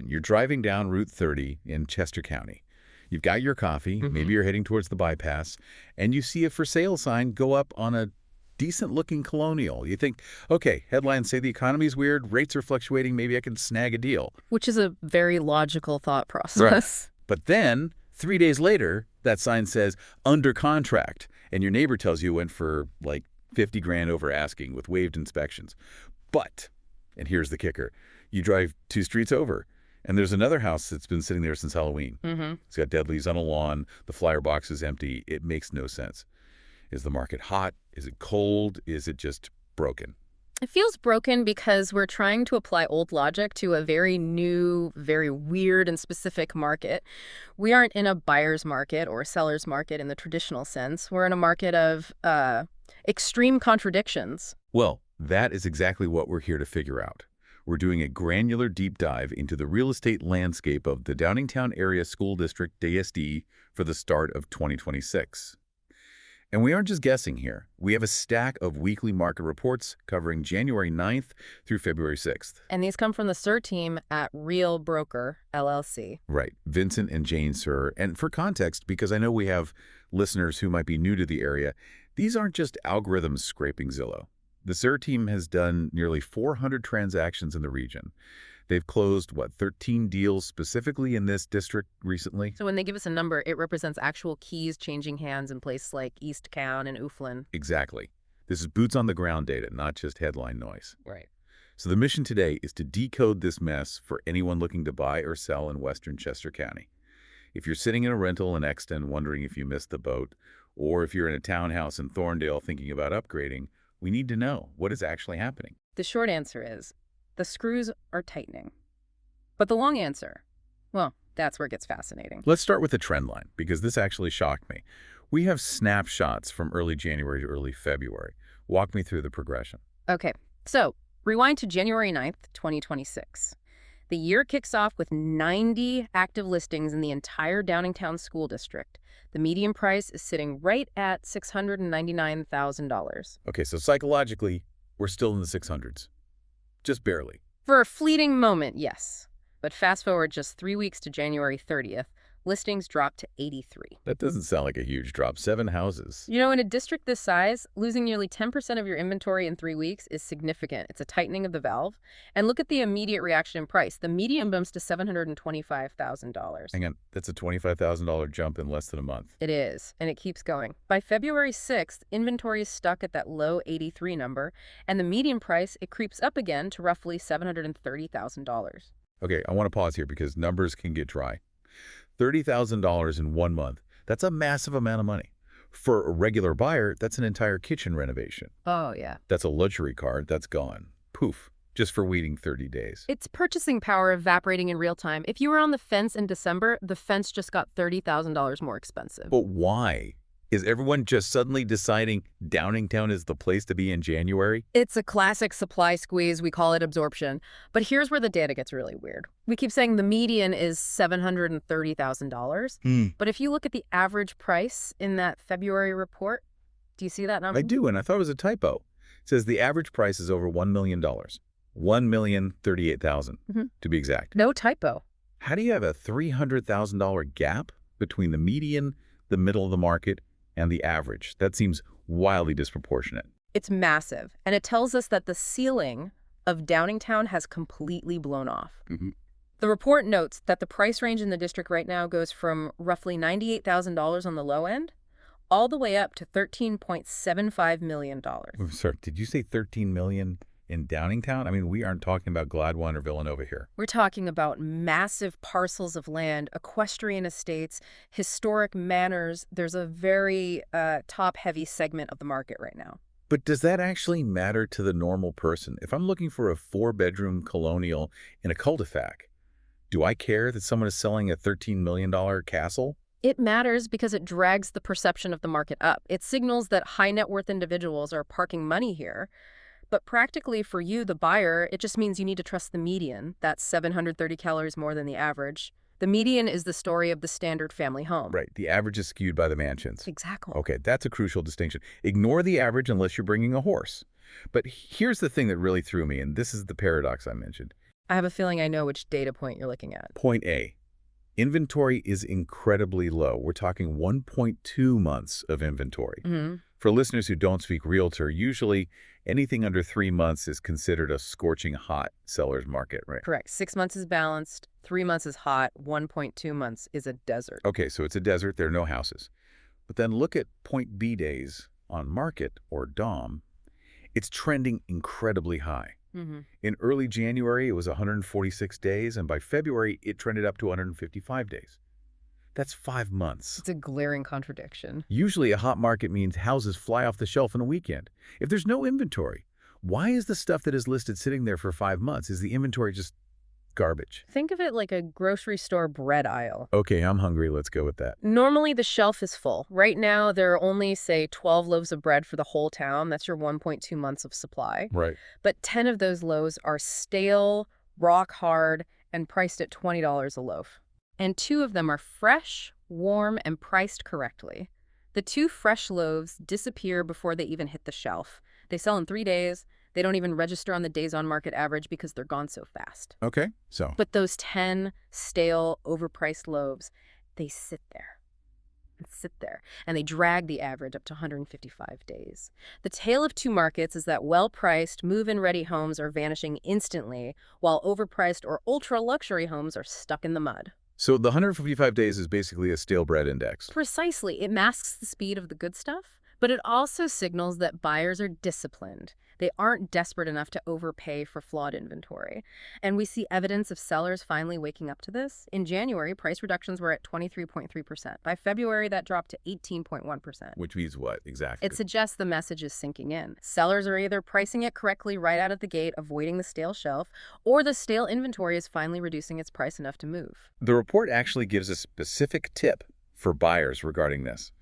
You're driving down Route 30 in Chester County. You've got your coffee, maybe you're heading towards the bypass, and you see a for sale sign go up on a decent-looking colonial. You think, okay, headlines say the economy's weird, rates are fluctuating, maybe I can snag a deal. Which is a very logical thought process. But then, 3 days later, that sign says, under contract, and your neighbor tells you it went for, like, 50 grand over asking with waived inspections. But, and here's the kicker, you drive 2 streets over, and there's another house that's been sitting there since Halloween. It's got dead leaves on a lawn, the flyer box is empty, it makes no sense. Is the market hot? Is it cold? Is it just broken? It feels broken because we're trying to apply old logic to a very new, very weird and specific market. We aren't in a buyer's market or seller's market in the traditional sense. We're in a market of extreme contradictions. Well, that is exactly what we're here to figure out. We're doing a granular deep dive into the real estate landscape of the Downingtown Area School District, DSD, for the start of 2026. And we aren't just guessing here. We have a stack of weekly market reports covering January 9th through February 6th. And these come from the SIR team at Real Broker, LLC. Right. Vincent and Jane SIR. And for context, because I know we have listeners who might be new to the area, these aren't just algorithms scraping Zillow. The SIR team has done nearly 400 transactions in the region. They've closed, 13 deals specifically in this district recently? So when they give us a number, it represents actual keys changing hands in places like East County and Uflin. Exactly. This is boots-on-the-ground data, not just headline noise. Right. So the mission today is to decode this mess for anyone looking to buy or sell in western Chester County. If you're sitting in a rental in Exton wondering if you missed the boat, or if you're in a townhouse in Thorndale thinking about upgrading, we need to know what is actually happening. The short answer is the screws are tightening. But the long answer, well, that's where it gets fascinating. Let's start with the trend line, because this actually shocked me. We have snapshots from early January to early February. Walk me through the progression. Okay, so rewind to January 9th, 2026. The year kicks off with 90 active listings in the entire Downingtown School District. The median price is sitting right at $699,000. Okay, so psychologically, we're still in the 600s. Just barely. For a fleeting moment, yes. But fast forward just 3 weeks to January 30th, listings dropped to 83. That doesn't sound like a huge drop. 7 houses. You know, in a district this size, losing nearly 10% of your inventory in 3 weeks is significant. It's a tightening of the valve. And look at the immediate reaction in price. The median bumps to $725,000. Hang on, that's a $25,000 jump in less than a month. It is, and it keeps going. By February 6th, inventory is stuck at that low 83 number, and the median price, it creeps up again to roughly $730,000. Okay, I want to pause here because numbers can get dry. $30,000 in 1 month, that's a massive amount of money. For a regular buyer, that's an entire kitchen renovation. Oh, yeah. That's a luxury car, that's gone. Poof, just for waiting 30 days. It's purchasing power evaporating in real time. If you were on the fence in December, the fence just got $30,000 more expensive. But why? Is everyone just suddenly deciding Downingtown is the place to be in January? It's a classic supply squeeze. We call it absorption. But here's where the data gets really weird. We keep saying the median is $730,000. But if you look at the average price in that February report, do you see that number? I do, and I thought it was a typo. It says the average price is over $1 million. $1,038,000 to be exact. No typo. How do you have a $300,000 gap between the median, the middle of the market, and the average? That seems wildly disproportionate. It's massive, and it tells us that the ceiling of Downingtown has completely blown off. The report notes that the price range in the district right now goes from roughly $98,000 on the low end all the way up to $13.75 million. Sorry, did you say $13 million in Downingtown? I mean, we aren't talking about Gladwine or Villanova here. We're talking about massive parcels of land, equestrian estates, historic manors. There's a very top-heavy segment of the market right now. But does that actually matter to the normal person? If I'm looking for a 4-bedroom colonial in a cul-de-sac, do I care that someone is selling a $13 million castle? It matters because it drags the perception of the market up. It signals that high-net-worth individuals are parking money here. But practically for you, the buyer, it just means you need to trust the median. That's 730 calories more than the average. The median is the story of the standard family home. Right. The average is skewed by the mansions. Exactly. Okay, that's a crucial distinction. Ignore the average unless you're bringing a horse. But here's the thing that really threw me, and this is the paradox I mentioned. I have a feeling I know which data point you're looking at. Point A. Inventory is incredibly low. We're talking 1.2 months of inventory. Mm-hmm. For listeners who don't speak realtor, usually anything under 3 months is considered a scorching hot seller's market, right? Correct. 6 months is balanced, 3 months is hot, 1.2 months is a desert. Okay, so it's a desert, there are no houses. But then look at point B days on market, or DOM. It's trending incredibly high. Mm-hmm. In early January, it was 146 days, and by February, it trended up to 155 days. That's 5 months. It's a glaring contradiction. Usually, a hot market means houses fly off the shelf in a weekend. If there's no inventory, why is the stuff that is listed sitting there for 5 months? Is the inventory just garbage? Think of it like a grocery store bread aisle. Okay, I'm hungry. Let's go with that. Normally, the shelf is full. Right now, there are only, say, 12 loaves of bread for the whole town. That's your 1.2 months of supply. Right. But 10 of those loaves are stale, rock hard, and priced at $20 a loaf. And 2 of them are fresh, warm, and priced correctly. The 2 fresh loaves disappear before they even hit the shelf. They sell in 3 days. They don't even register on the days on market average because they're gone so fast. Okay, so. But those 10 stale, overpriced loaves, they sit there and sit there, and they drag the average up to 155 days. The tale of 2 markets is that well-priced, move-in ready homes are vanishing instantly, while overpriced or ultra-luxury homes are stuck in the mud. So the 155 days is basically a stale bread index. Precisely. It masks the speed of the good stuff, but it also signals that buyers are disciplined. They aren't desperate enough to overpay for flawed inventory. And we see evidence of sellers finally waking up to this. In January, price reductions were at 23.3%. By February, that dropped to 18.1%. Which means what, exactly? It suggests the message is sinking in. Sellers are either pricing it correctly right out of the gate, avoiding the stale shelf, or the stale inventory is finally reducing its price enough to move. The report actually gives a specific tip for buyers regarding this.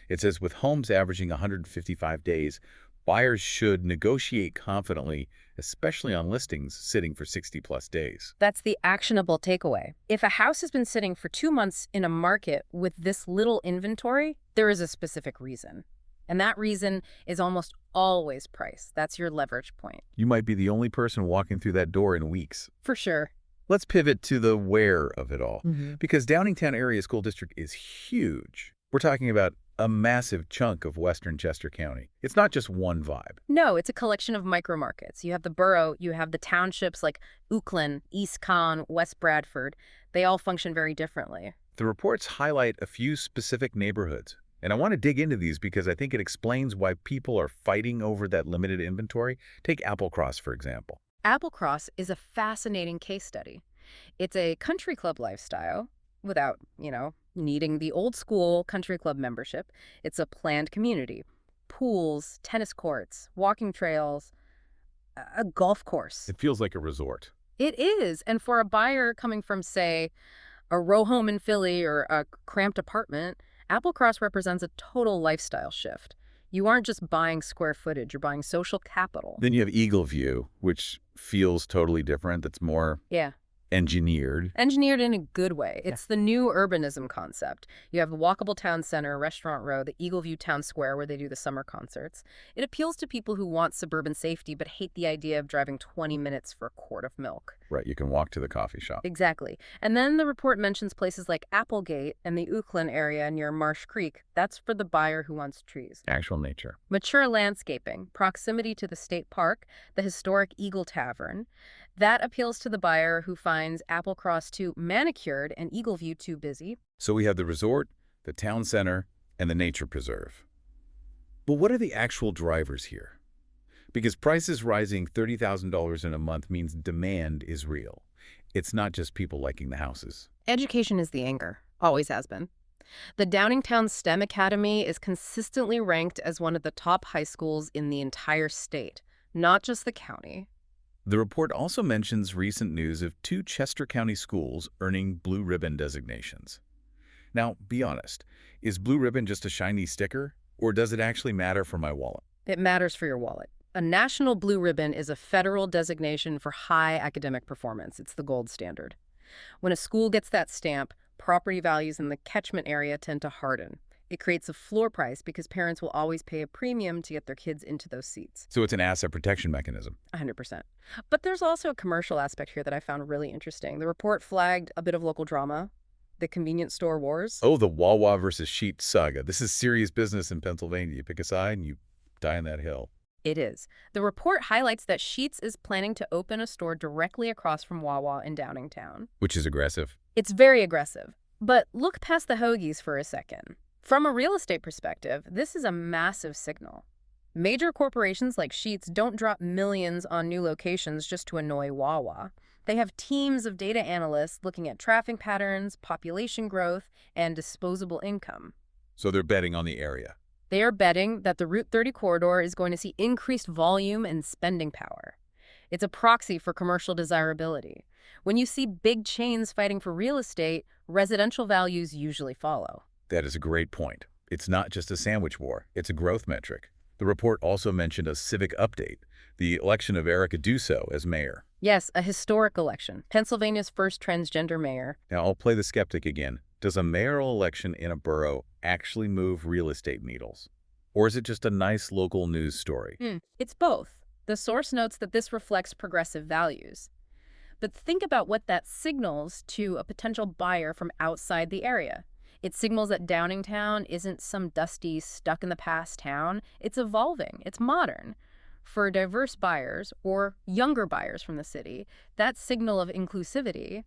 It says with homes averaging 155 days, buyers should negotiate confidently, especially on listings sitting for 60-plus days. That's the actionable takeaway. If a house has been sitting for 2 months in a market with this little inventory, there is a specific reason. And that reason is almost always price. That's your leverage point. You might be the only person walking through that door in weeks. For sure. Let's pivot to the where of it all. Mm-hmm. Because Downingtown Area School District is huge. We're talking about a massive chunk of western Chester County. It's not just one vibe. No, it's a collection of micro-markets. You have the borough, you have the townships like Oakland, East Con, West Bradford. They all function very differently. The reports highlight a few specific neighborhoods. And I want to dig into these because I think it explains why people are fighting over that limited inventory. Take Applecross, for example. Applecross is a fascinating case study. It's a country club lifestyle without, needing the old school country club membership. It's a planned community. Pools, tennis courts, walking trails, a golf course. It feels like a resort. It is. And for a buyer coming from, say, a row home in Philly or a cramped apartment, Applecross represents a total lifestyle shift. You aren't just buying square footage, you're buying social capital. Then you have Eagleview, which feels totally different. That's more engineered. Engineered in a good way. It's the new urbanism concept. You have the walkable town center, Restaurant Row, the Eagleview Town Square where they do the summer concerts. It appeals to people who want suburban safety but hate the idea of driving 20 minutes for a quart of milk. Right, you can walk to the coffee shop. Exactly. And then the report mentions places like Applegate and the Oakland area near Marsh Creek. That's for the buyer who wants trees. Actual nature. Mature landscaping, proximity to the state park, the historic Eagle Tavern. That appeals to the buyer who finds Applecross too manicured and Eagleview too busy. So we have the resort, the town center, and the nature preserve. But what are the actual drivers here? Because prices rising $30,000 in a month means demand is real. It's not just people liking the houses. Education is the anchor. Always has been. The Downingtown STEM Academy is consistently ranked as one of the top high schools in the entire state, not just the county. The report also mentions recent news of 2 Chester County schools earning Blue Ribbon designations. Now, be honest, is Blue Ribbon just a shiny sticker, or does it actually matter for my wallet? It matters for your wallet. A National Blue Ribbon is a federal designation for high academic performance. It's the gold standard. When a school gets that stamp, property values in the catchment area tend to harden. It creates a floor price because parents will always pay a premium to get their kids into those seats. So it's an asset protection mechanism. 100%. But there's also a commercial aspect here that I found really interesting. The report flagged a bit of local drama, the convenience store wars. Oh, the Wawa versus Sheetz saga. This is serious business in Pennsylvania. You pick a side and you die on that hill. It is. The report highlights that Sheetz is planning to open a store directly across from Wawa in Downingtown. Which is aggressive. It's very aggressive. But look past the hoagies for a second. From a real estate perspective, this is a massive signal. Major corporations like Sheetz don't drop millions on new locations just to annoy Wawa. They have teams of data analysts looking at traffic patterns, population growth, and disposable income. So they're betting on the area. They are betting that the Route 30 corridor is going to see increased volume and spending power. It's a proxy for commercial desirability. When you see big chains fighting for real estate, residential values usually follow. That is a great point. It's not just a sandwich war. It's a growth metric. The report also mentioned a civic update, the election of Erica Dusso as mayor. Yes, a historic election. Pennsylvania's first transgender mayor. Now, I'll play the skeptic again. Does a mayoral election in a borough actually move real estate needles? Or is it just a nice local news story? It's both. The source notes that this reflects progressive values. But think about what that signals to a potential buyer from outside the area. It signals that Downingtown isn't some dusty, stuck-in-the-past town. It's evolving. It's modern. For diverse buyers or younger buyers from the city, that signal of inclusivity,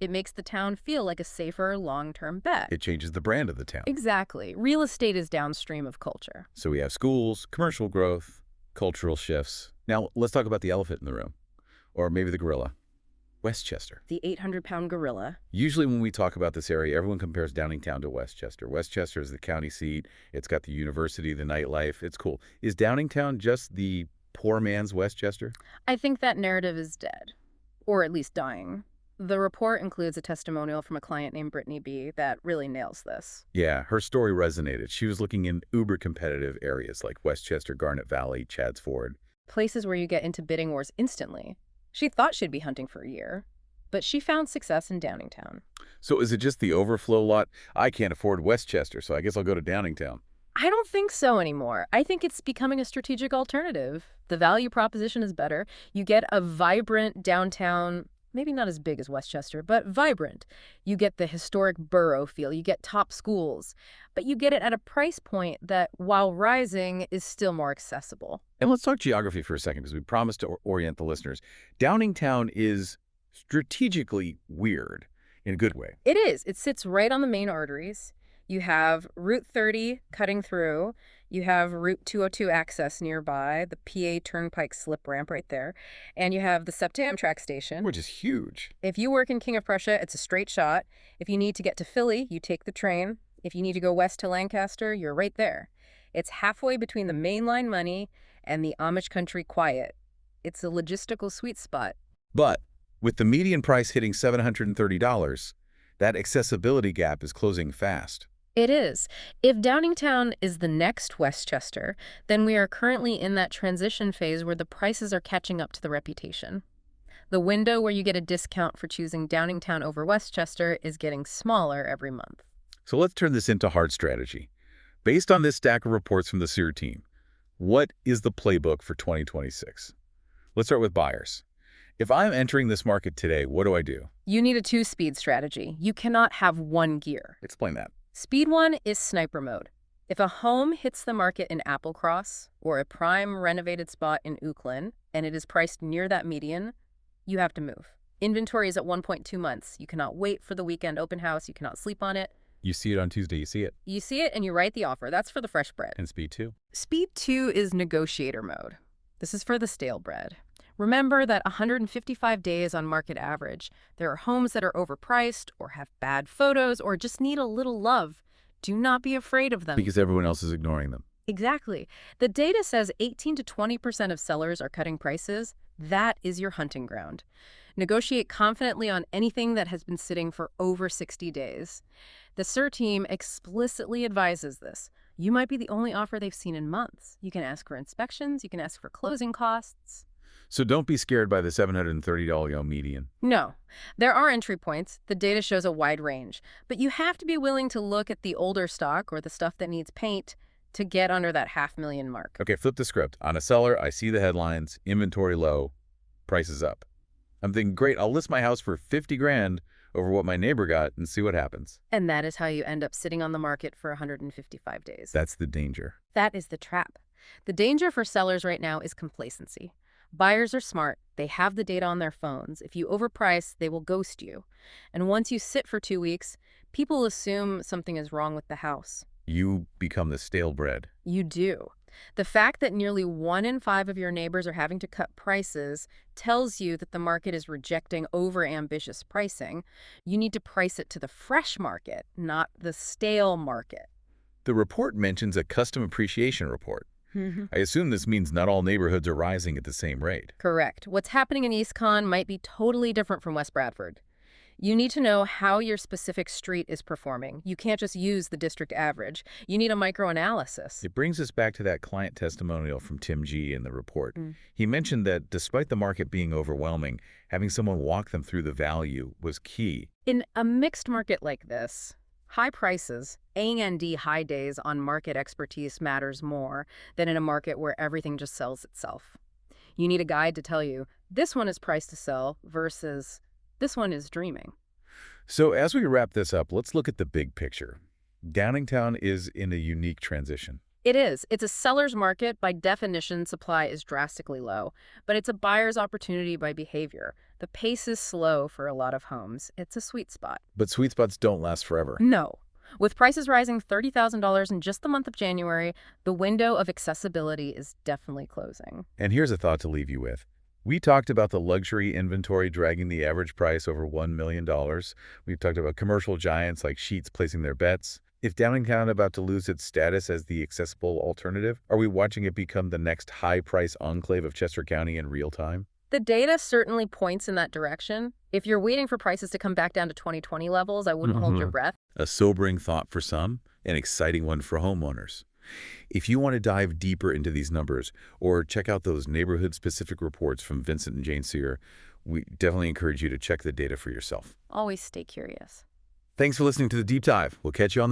it makes the town feel like a safer, long-term bet. It changes the brand of the town. Exactly. Real estate is downstream of culture. So we have schools, commercial growth, cultural shifts. Now, let's talk about the elephant in the room. Or maybe the gorilla. Westchester. The 800-pound gorilla. Usually when we talk about this area, everyone compares Downingtown to Westchester. Westchester is the county seat. It's got the university, the nightlife. It's cool. Is Downingtown just the poor man's Westchester? I think that narrative is dead, or at least dying. The report includes a testimonial from a client named Brittany B. that really nails this. Yeah, her story resonated. She was looking in uber-competitive areas like Westchester, Garnet Valley, Chadds Ford. Places where you get into bidding wars instantly. She thought she'd be hunting for a year, but she found success in Downingtown. So is it just the overflow lot? I can't afford Westchester, so I guess I'll go to Downingtown. I don't think so anymore. I think it's becoming a strategic alternative. The value proposition is better. You get a vibrant downtown, maybe not as big as Westchester, but vibrant. You get the historic borough feel. You get top schools. But you get it at a price point that, while rising, is still more accessible. And let's talk geography for a second, because we promised to orient the listeners. Downingtown is strategically weird in a good way. It is. It sits right on the main arteries. You have Route 30 cutting through. You have Route 202 access nearby, the PA Turnpike slip ramp right there. And you have the SEPTA Amtrak station. Which is huge. If you work in King of Prussia, it's a straight shot. If you need to get to Philly, you take the train. If you need to go west to Lancaster, you're right there. It's halfway between the mainline money and the Amish country quiet. It's a logistical sweet spot. But with the median price hitting $730, that accessibility gap is closing fast. It is. If Downingtown is the next Westchester, then we are currently in that transition phase where the prices are catching up to the reputation. The window where you get a discount for choosing Downingtown over Westchester is getting smaller every month. So let's turn this into hard strategy. Based on this stack of reports from the SEER team, what is the playbook for 2026? Let's start with buyers. If I'm entering this market today, what do I do? You need a two-speed strategy. You cannot have one gear. Explain that. Speed one is sniper mode. If a home hits the market in Applecross or a prime renovated spot in Oakland and it is priced near that median, you have to move. Inventory is at 1.2 months. You cannot wait for the weekend open house. You cannot sleep on it. You see it on Tuesday, you see it. You see it and you write the offer. That's for the fresh bread. And speed two. Speed two is negotiator mode. This is for the stale bread. Remember that 155 days on market average, there are homes that are overpriced or have bad photos or just need a little love. Do not be afraid of them. Because everyone else is ignoring them. Exactly. The data says 18 to 20% of sellers are cutting prices. That is your hunting ground. Negotiate confidently on anything that has been sitting for over 60 days. The SEER team explicitly advises this. You might be the only offer they've seen in months. You can ask for inspections. You can ask for closing costs. So don't be scared by the $730 median. No. There are entry points. The data shows a wide range. But you have to be willing to look at the older stock or the stuff that needs paint to get under that $500,000 mark. Okay, flip the script. On a seller, I see the headlines, inventory low, prices up. I'm thinking, great, I'll list my house for 50 grand over what my neighbor got and see what happens. And that is how you end up sitting on the market for 155 days. That's the danger. That is the trap. The danger for sellers right now is complacency. Buyers are smart. They have the data on their phones. If you overprice, they will ghost you. And once you sit for 2 weeks, people assume something is wrong with the house. You become the stale bread. You do. The fact that nearly 1 in 5 of your neighbors are having to cut prices tells you that the market is rejecting over-ambitious pricing. You need to price it to the fresh market, not the stale market. The report mentions a custom appreciation report. I assume this means not all neighborhoods are rising at the same rate. Correct. What's happening in East Con might be totally different from West Bradford. You need to know how your specific street is performing. You can't just use the district average. You need a microanalysis. It brings us back to that client testimonial from Tim G. in the report. He mentioned that despite the market being overwhelming, having someone walk them through the value was key. In a mixed market like this, high prices, A&D high days on market expertise matters more than in a market where everything just sells itself. You need a guide to tell you, this one is priced to sell versus this one is dreaming. So as we wrap this up, let's look at the big picture. Downingtown is in a unique transition. It is. It's a seller's market. By definition, supply is drastically low. But it's a buyer's opportunity by behavior. The pace is slow for a lot of homes. It's a sweet spot. But sweet spots don't last forever. No. With prices rising $30,000 in just the month of January, the window of accessibility is definitely closing. And here's a thought to leave you with. We talked about the luxury inventory dragging the average price over $1 million. We've talked about commercial giants like Sheetz placing their bets. Is Downingtown about to lose its status as the accessible alternative? Are we watching it become the next high-price enclave of Chester County in real time? The data certainly points in that direction. If you're waiting for prices to come back down to 2020 levels, I wouldn't hold your breath. A sobering thought for some, an exciting one for homeowners. If you want to dive deeper into these numbers or check out those neighborhood-specific reports from Vincent and Jane Sear, we definitely encourage you to check the data for yourself. Always stay curious. Thanks for listening to The Deep Dive. We'll catch you on the next